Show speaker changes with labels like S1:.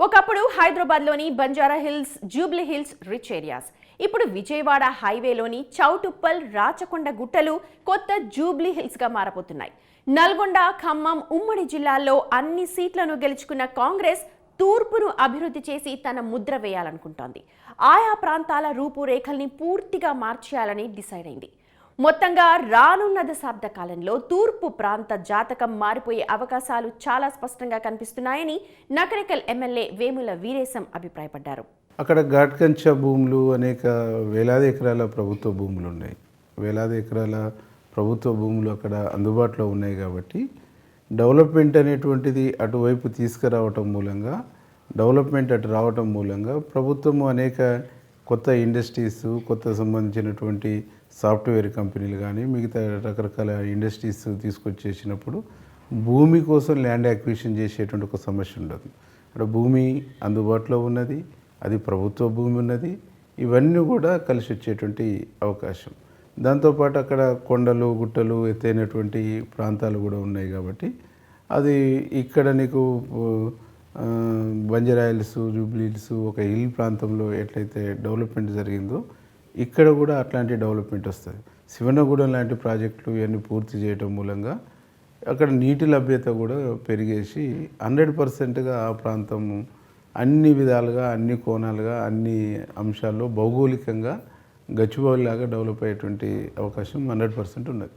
S1: ఒకప్పుడు హైదరాబాద్లోని Banjara hills, Jubilee hills rich areas. ఇప్పుడు విజయవాడ హైవేలోని చౌటుప్పల్, రాచకొండ గుట్టలు కొత్త జూబ్లీ హిల్స్గా మారబోతున్నాయి. నల్గొండ, ఖమ్మం ఉమ్మడి జిల్లాల్లో అన్ని సీట్లను గెలుచుకున్న కాంగ్రెస్ తూర్పును అభివృద్ధి చేసి తన ముద్ర వేయాలనుకుంటోంది. ఆయా ప్రాంతాల రూపురేఖల్ని పూర్తిగా మార్చేయాలని డిసైడ్ అయింది. మొత్తంగా రానున్న దశాబ్ద కాలంలో తూర్పు ప్రాంత జాతకం మారిపోయే అవకాశాలు చాలా స్పష్టంగా కనిపిస్తున్నాయని నకరికల్ ఎమ్మెల్యే వేముల వీరేశం అభిప్రాయపడ్డారు.
S2: అక్కడ ఘాట్కంచ భూములు, అనేక వేలాది ఎకరాల ప్రభుత్వ భూములు ఉన్నాయి. వేలాది ఎకరాల ప్రభుత్వ భూములు అక్కడ అందుబాటులో ఉన్నాయి కాబట్టి డెవలప్మెంట్ అనేటువంటిది అటువైపు తీసుకురావటం మూలంగా, డెవలప్మెంట్ అటు రావటం మూలంగా ప్రభుత్వము అనేక కొత్త ఇండస్ట్రీస్, కొత్త సంబంధించినటువంటి సాఫ్ట్వేర్ కంపెనీలు కానీ మిగతా రకరకాల ఇండస్ట్రీస్ తీసుకొచ్చేసినప్పుడు భూమి కోసం ల్యాండ్ అక్విజిషన్ చేసేటువంటి ఒక సమస్య ఉండదు. అక్కడ భూమి అందుబాటులో ఉన్నది, అది ప్రభుత్వ భూమి ఉన్నది. ఇవన్నీ కూడా కలిసి వచ్చేటువంటి అవకాశం. దాంతోపాటు అక్కడ కొండలు, గుట్టలు, ఎత్తైనటువంటి ప్రాంతాలు కూడా ఉన్నాయి కాబట్టి అది ఇక్కడ నీకు బంజారా హిల్స్, జూబ్లీ హిల్స్ ఒక హిల్ ప్రాంతంలో ఎట్లయితే డెవలప్మెంట్ జరిగిందో ఇక్కడ కూడా అట్లాంటి డెవలప్మెంట్ వస్తుంది. శివనగూడెం లాంటి ప్రాజెక్టులు ఇవన్నీ పూర్తి చేయడం మూలంగా అక్కడ నీటి లభ్యత కూడా పెరిగేసి 100%గా ఆ ప్రాంతము అన్ని విధాలుగా, అన్ని కోణాలుగా, అన్ని అంశాల్లో భౌగోళికంగా గచ్చిబౌలిలాగా డెవలప్ అయ్యేటువంటి అవకాశం 100% ఉన్నది.